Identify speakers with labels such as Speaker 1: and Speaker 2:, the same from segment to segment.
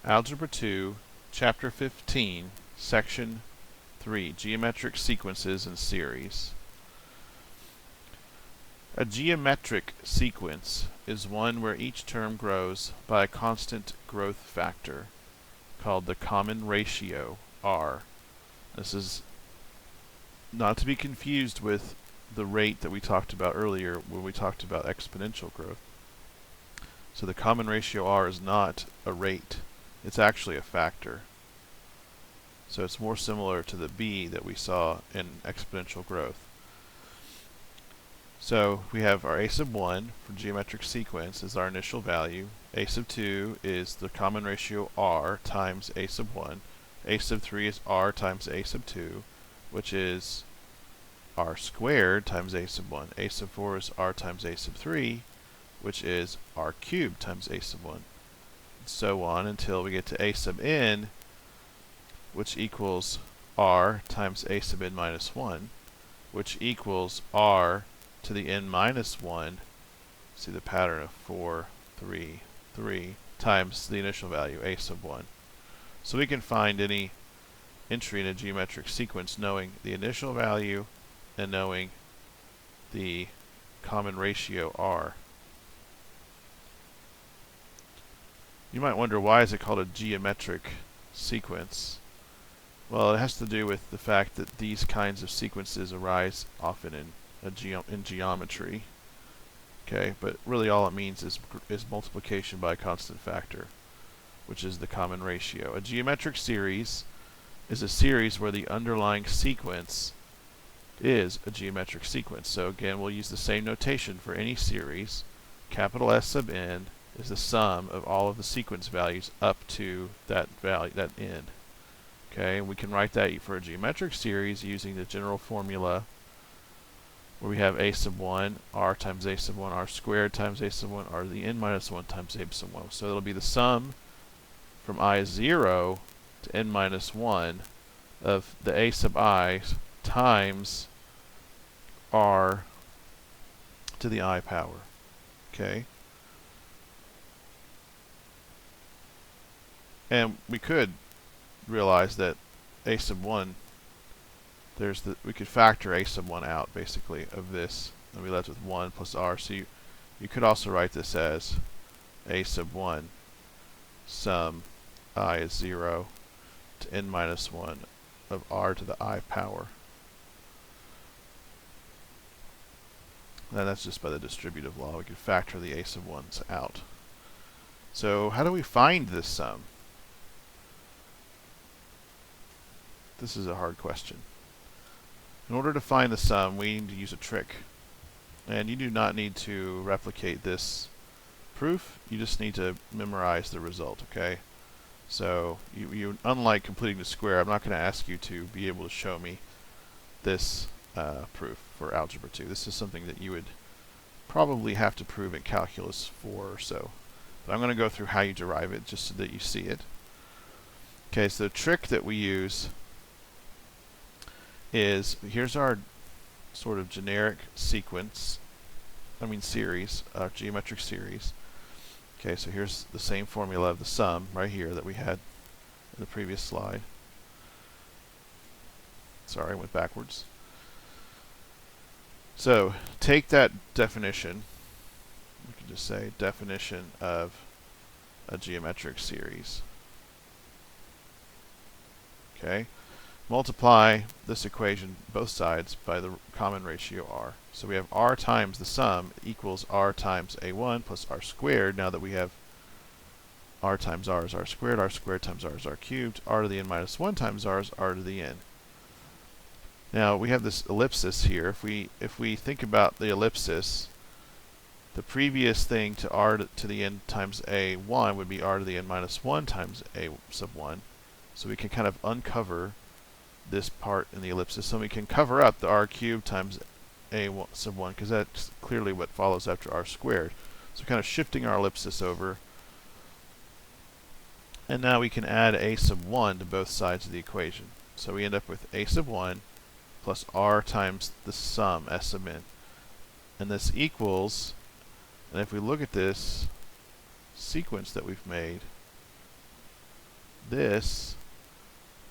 Speaker 1: Algebra 2, Chapter 15, Section 3, Geometric Sequences and Series. A geometric sequence is one where each term grows by a constant growth factor called the common ratio, R. This is not to be confused with the rate that we talked about earlier when we talked about exponential growth. So the common ratio R is not a rate. It's actually a factor. So it's more similar to the B that we saw in exponential growth. So we have our a sub 1 for geometric sequence is our initial value. A sub 2 is the common ratio R times a sub 1. A sub 3 is R times a sub 2, which is R squared times a sub 1. A sub 4 is R times a sub 3, which is R cubed times a sub 1. So on until we get to a sub n, which equals R times a sub n minus 1, which equals R to the n minus 1, see the pattern of 4, 3, 3, times the initial value, a sub 1. So we can find any entry in a geometric sequence knowing the initial value and knowing the common ratio R. You might wonder, why is it called a geometric sequence? Well, it has to do with the fact that these kinds of sequences arise often in geometry. Okay, but really all it means is multiplication by a constant factor, which is the common ratio. A geometric series is a series where the underlying sequence is a geometric sequence. So again, we'll use the same notation for any series. Capital S sub n is the sum of all of the sequence values up to that value, that n. Okay, we can write that for a geometric series using the general formula where we have a sub 1, R times a sub 1, R squared times a sub 1, R to the n minus 1 times a sub 1. So it'll be the sum from I is 0 to n minus 1 of the a sub I times R to the I power. Okay? And we could realize that a sub 1, we could factor a sub 1 out basically of this, and we left with 1 plus R. So you could also write this as a sub 1 sum I is 0 to n minus 1 of R to the I power. And that's just by the distributive law. We could factor the a sub 1's out. So how do we find this sum? This is a hard question. In order to find the sum, we need to use a trick. And you do not need to replicate this proof. You just need to memorize the result, okay? So, unlike completing the square, I'm not going to ask you to be able to show me this proof for Algebra 2. This is something that you would probably have to prove in Calculus 4 or so. But I'm going to go through how you derive it just so that you see it. Okay, so the trick that we use is, here's our sort of generic series, geometric series. Okay, so here's the same formula of the sum right here that we had in the previous slide. Sorry, I went backwards. So, take that definition, we can just say definition of a geometric series. Okay. Multiply this equation, both sides, by the common ratio R. So we have R times the sum equals R times A1 plus R squared. Now that we have R times R is R squared times R is R cubed, R to the n minus 1 times R is R to the n. Now we have this ellipsis here. If we think about the ellipsis, the previous thing to R to the n times A1 would be R to the n minus 1 times A sub 1. So we can kind of uncover this part in the ellipsis, so we can cover up the R cubed times A sub 1, because that's clearly what follows after R squared. So kind of shifting our ellipsis over. And now we can add A sub 1 to both sides of the equation. So we end up with A sub 1 plus R times the sum, S sub n. And this equals, and if we look at this sequence that we've made, this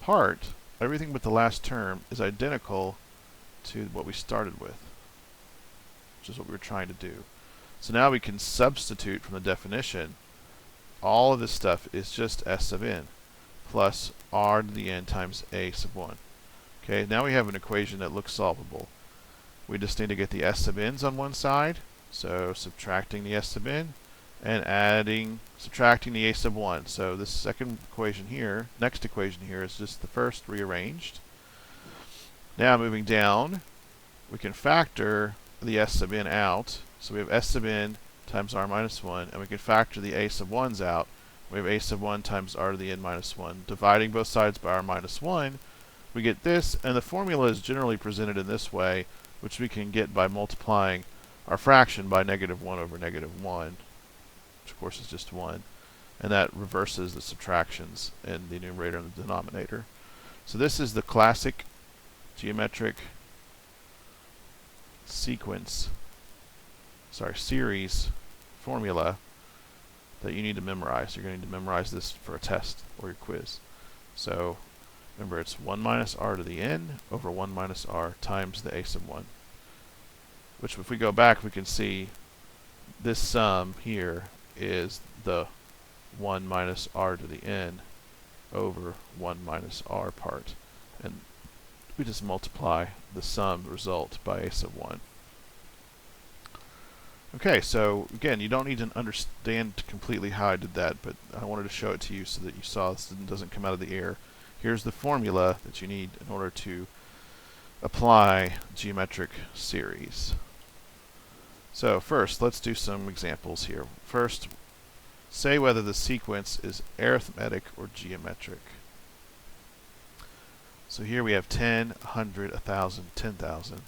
Speaker 1: part, everything but the last term, is identical to what we started with, which is what we were trying to do. So now we can substitute from the definition. All of this stuff is just s sub n plus r to the n times a sub 1. Okay, now we have an equation that looks solvable. We just need to get the s sub n's on one side, so subtracting the s sub n, and subtracting the a sub 1. So this second equation here, next equation here, is just the first rearranged. Now moving down, we can factor the s sub n out. So we have s sub n times r minus 1, and we can factor the a sub 1's out. We have a sub 1 times r to the n minus 1. Dividing both sides by r minus 1, we get this, and the formula is generally presented in this way, which we can get by multiplying our fraction by negative 1 over negative 1, which of course is just 1. And that reverses the subtractions in the numerator and the denominator. So this is the classic geometric series formula that you need to memorize. You're going to need to memorize this for a test or your quiz. So remember, it's 1 minus r to the n over 1 minus r times the a sub 1. Which, if we go back, we can see this sum here is the 1 minus r to the n over 1 minus r part. And we just multiply the sum result by a sub 1. Okay, so again, you don't need to understand completely how I did that, but I wanted to show it to you so that you saw this doesn't come out of the air. Here's the formula that you need in order to apply geometric series. So first, let's do some examples here. First, say whether the sequence is arithmetic or geometric. So here we have 10, 100, 1,000, 10,000,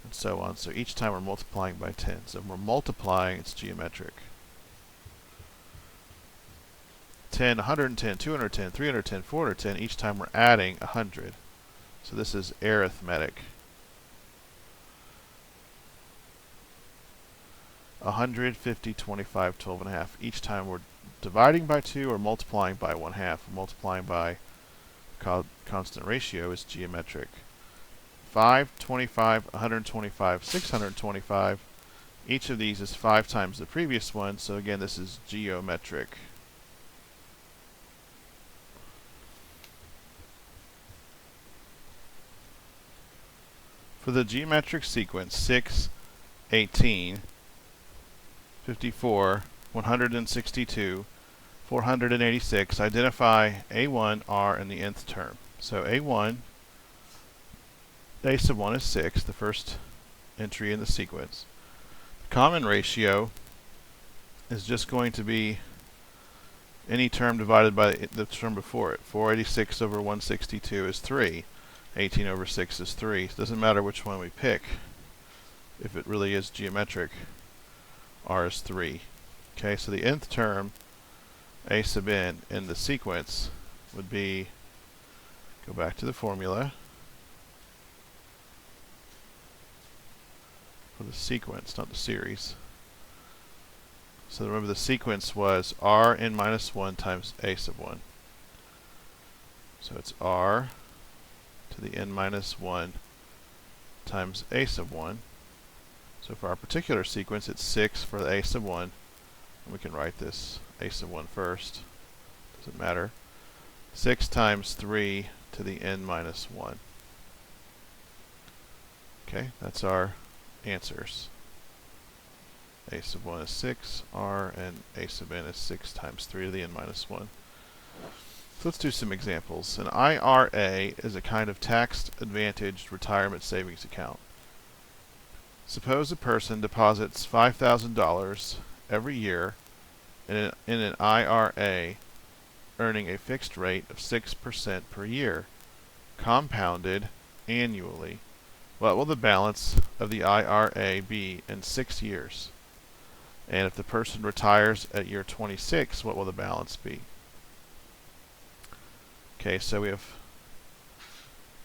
Speaker 1: and so on. So each time we're multiplying by 10. So when we're multiplying, it's geometric. 10, 110, 210, 310, 410. Each time we're adding 100. So this is arithmetic. 100, 50, 25, 12 and a half. Each time we're dividing by 2 or multiplying by 1/2. Multiplying by constant ratio is geometric. 5, 25, 125, 625. Each of these is 5 times the previous one, so again, this is geometric. For the geometric sequence 6, 18, 54, 162, 486, identify a1, r, and the nth term. So a1, a sub 1 is 6, the first entry in the sequence. The common ratio is just going to be any term divided by the term before it. 486 over 162 is 3. 18 over 6 is 3. It doesn't matter which one we pick. If it really is geometric, r is 3. Okay, so the nth term, a sub n, in the sequence would be, go back to the formula, for the sequence, not the series. So remember, the sequence was r n minus 1 times a sub 1. So it's r to the n minus 1 times a sub 1. So for our particular sequence, it's 6 for the a sub 1. And we can write this a sub 1 first. Doesn't matter. 6 times 3 to the n minus 1. Okay, that's our answers. A sub 1 is 6, r, and a sub n is 6 times 3 to the n minus 1. So let's do some examples. An IRA is a kind of tax-advantaged retirement savings account. Suppose a person deposits $5,000 every year in an IRA, earning a fixed rate of 6% per year, compounded annually. What will the balance of the IRA be in 6 years? And if the person retires at year 26, what will the balance be? Okay, so we have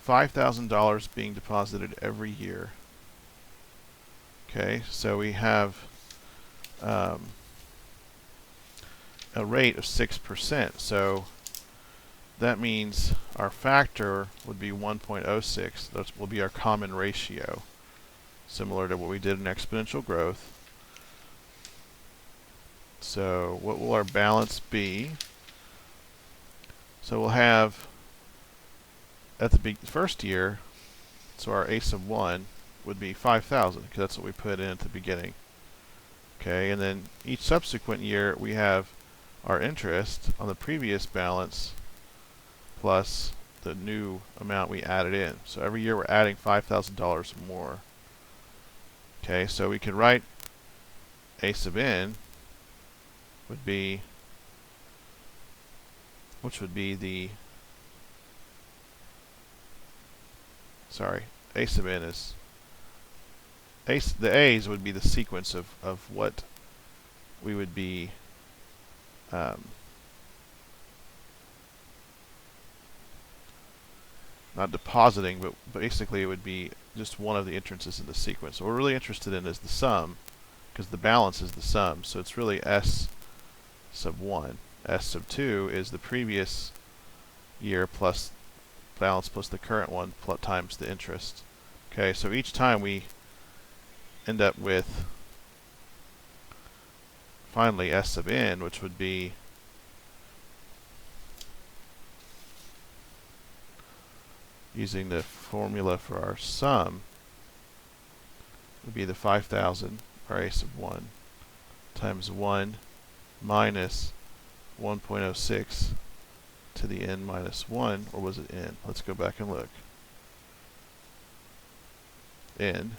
Speaker 1: $5,000 being deposited every year. Okay, so we have a rate of 6%. So that means our factor would be 1.06. That will be our common ratio, similar to what we did in exponential growth. So what will our balance be? So we'll have, at the first year, so our a sub 1 would be 5,000, because that's what we put in at the beginning. Okay, and then each subsequent year we have our interest on the previous balance plus the new amount we added in. So every year we're adding $5,000 more. Okay, so we could write a sub n would be, which would be the, sorry, a sub n is, the a's would be the sequence of what we would be not depositing, but basically it would be just one of the entrances in the sequence. So what we're really interested in is the sum, because the balance is the sum. So it's really s sub 1. S sub 2 is the previous year plus balance plus the current one plus times the interest. Okay, so each time we end up with finally s sub n, which would be using the formula for our sum, would be the 5,000, our a sub 1, times 1 minus 1.06 to the n minus 1, or was it n? Let's go back and look. N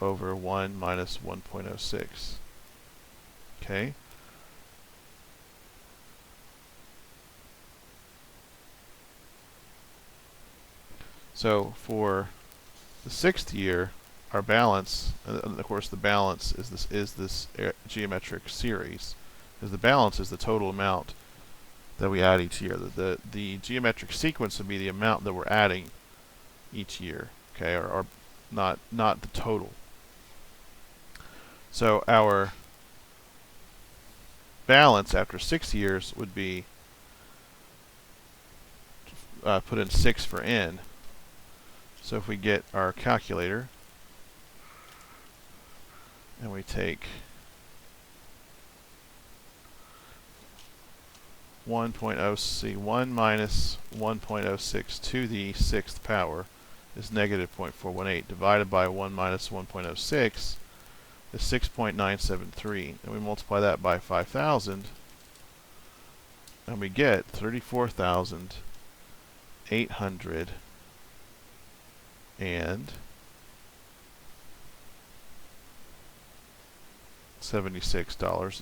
Speaker 1: over 1 minus 1.06. Okay? So for the 6th year, our balance, and of course the balance is this geometric series, because the balance is the total amount that we add each year. The geometric sequence would be the amount that we're adding each year, okay, or not the total. So our balance after 6 years would be, put in 6 for n. So if we get our calculator and we take 1 minus 1.06 to the 6th power is negative 0.418, divided by 1 minus 1.06 is 6.973, and we multiply that by 5,000 and we get 34,800 and $76.59.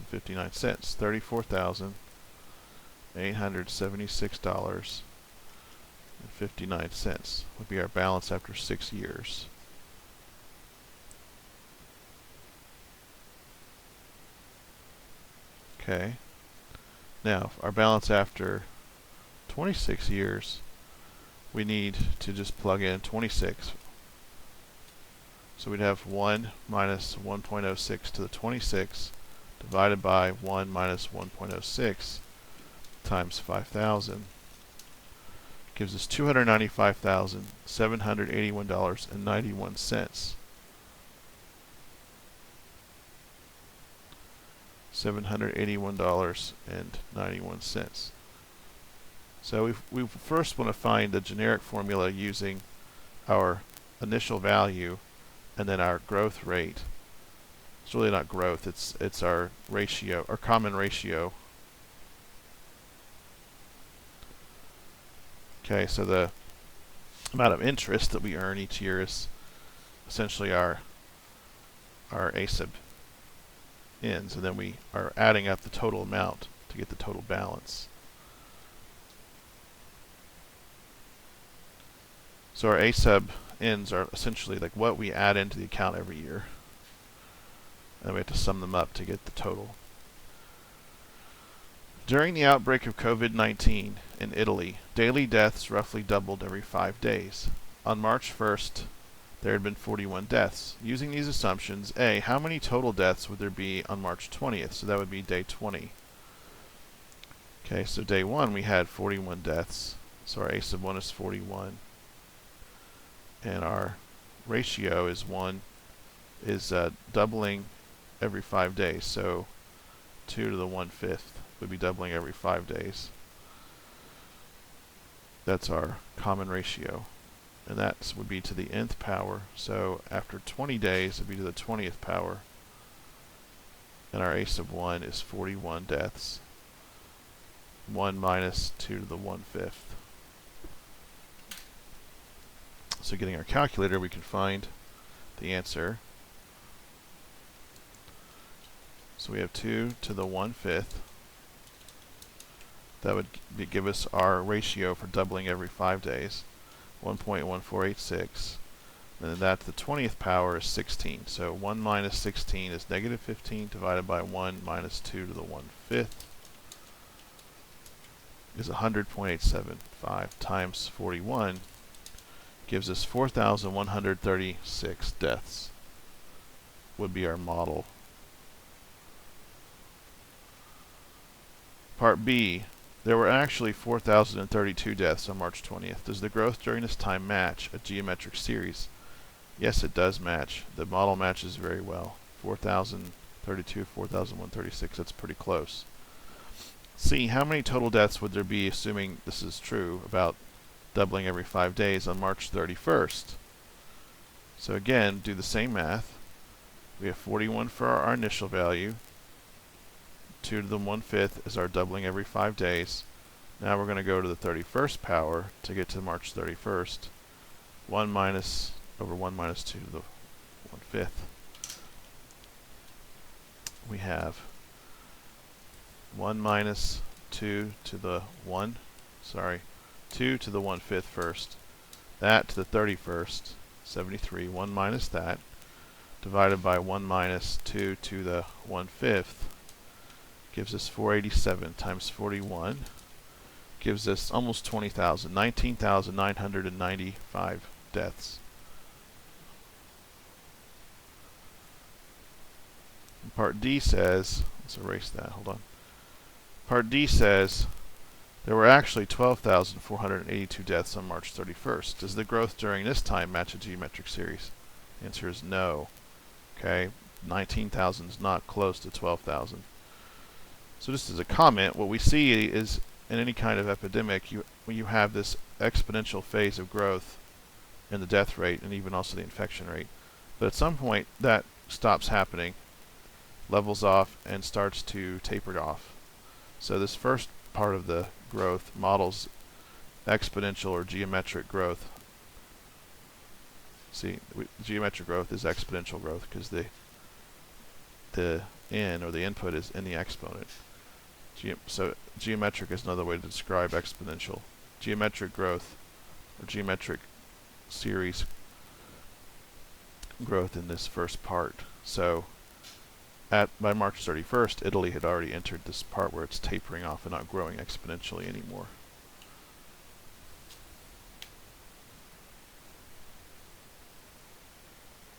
Speaker 1: $34,876.59 would be our balance after 6 years. Okay. Now, our balance after 26 years, we need to just plug in 26. So we'd have 1 minus 1.06 to the 26 divided by 1 minus 1.06 times 5,000. Gives us $295,781.91. $781.91. So we first want to find the generic formula using our initial value and then our growth rate. It's really not growth, it's our ratio, our common ratio. Okay, so the amount of interest that we earn each year is essentially our a sub n's, and then we are adding up the total amount to get the total balance. So our a sub n's are essentially like what we add into the account every year, and we have to sum them up to get the total. During the outbreak of COVID-19 in Italy, daily deaths roughly doubled every 5 days. On March 1st, there had been 41 deaths. Using these assumptions, A, how many total deaths would there be on March 20th? So that would be day 20. Okay, so day 1 we had 41 deaths. So our a sub 1 is 41. And our ratio is doubling every 5 days. So 2 to the 1/5 would be doubling every 5 days. That's our common ratio. And that would be to the nth power. So after 20 days, it would be to the 20th power. And our a sub 1 is 41 deaths. 1 minus 2 to the 1/5. So getting our calculator, we can find the answer. So we have 2 to the 1/5. That would give us our ratio for doubling every 5 days, 1.1486. And that to the 20th power is 16. So 1 minus 16 is negative 15 divided by 1 minus 2 to the 1/5 is 100.875 times 41 gives us 4,136 deaths would be our model. Part B, there were actually 4,032 deaths on March 20th. Does the growth during this time match a geometric series? Yes, it does match. The model matches very well. 4,032, 4,136, that's pretty close. C, how many total deaths would there be, assuming this is true, about doubling every 5 days on March 31st? So again, do the same math. We have 41 for our initial value. 2 to the 1/5 is our doubling every 5 days. Now we're going to go to the 31st power to get to March 31st. 1 minus over 1 minus 2 to the 1/5. We have 1 minus 2 to the 2 to the 1/5 first. That to the 31st, 73. 1 minus that, divided by 1 minus 2 to the 1/5, gives us 487 times 41, gives us almost 20,000, 19,995 deaths. And Part D says, let's erase that, hold on. Part D says there were actually 12,482 deaths on March 31st. Does the growth during this time match a geometric series? The answer is no. Okay, 19,000 is not close to 12,000. So just as a comment, what we see is in any kind of epidemic, when you have this exponential phase of growth in the death rate and even also the infection rate. But at some point, that stops happening, levels off, and starts to taper off. So this first part of the growth models exponential or geometric growth. See, geometric growth is exponential growth because the n, or the input, is in the exponent. So geometric is another way to describe exponential. Geometric growth, or geometric series growth in this first part. So by March 31st, Italy had already entered this part where it's tapering off and not growing exponentially anymore.